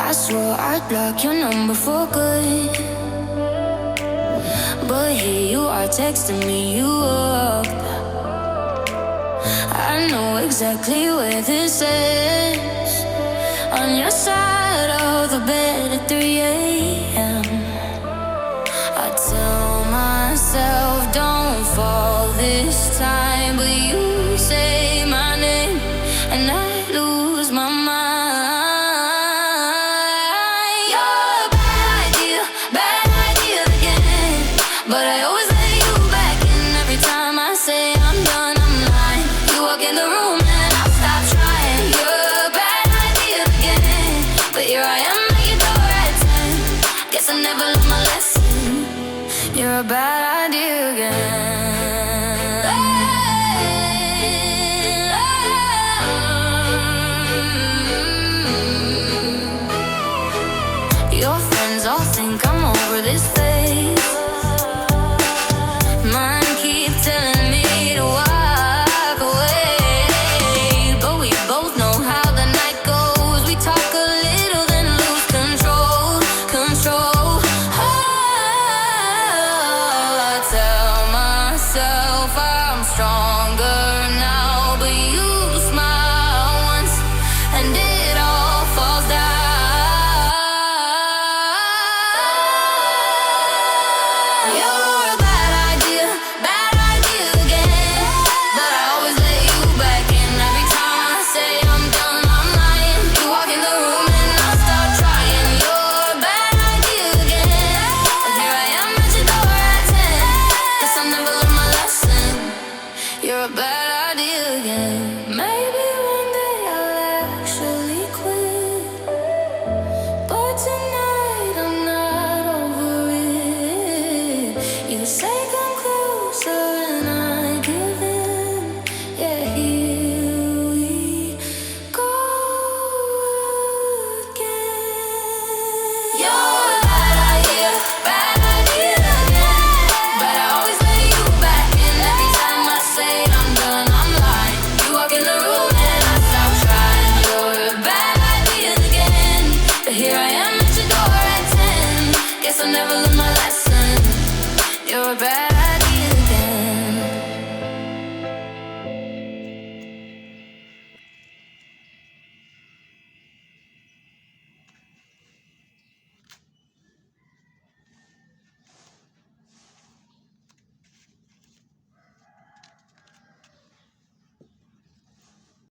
I swore I'd block your number for good, but here you are texting me you up. I know exactly where this is, on your side of the bed at 3 a.m. I tell myself don't fall this time, but you say my name and I lose my mind. You're a bad idea again, but I always let you back in. Every time I say I'm done, I'm lying. You walk in the room and I stop trying. You're a bad idea again, but here I am at your door at 10. Guess I never learned my lesson. You're a bad idea again. Your friends all think I'm over this phase. Mine keep telling me to walk away, but we both know how the night goes. We talk a little, then lose control. I tell myself I'm stronger now, but you smile once and it all falls down. You're a bad idea again, but I always let you back in. Every time I say I'm done, I'm lying. You walk in the room and I start trying. You're a bad idea again, and here I am at your door at 10. Guess I never learned my lesson. You're a bad idea again. Maybe one day I'll actually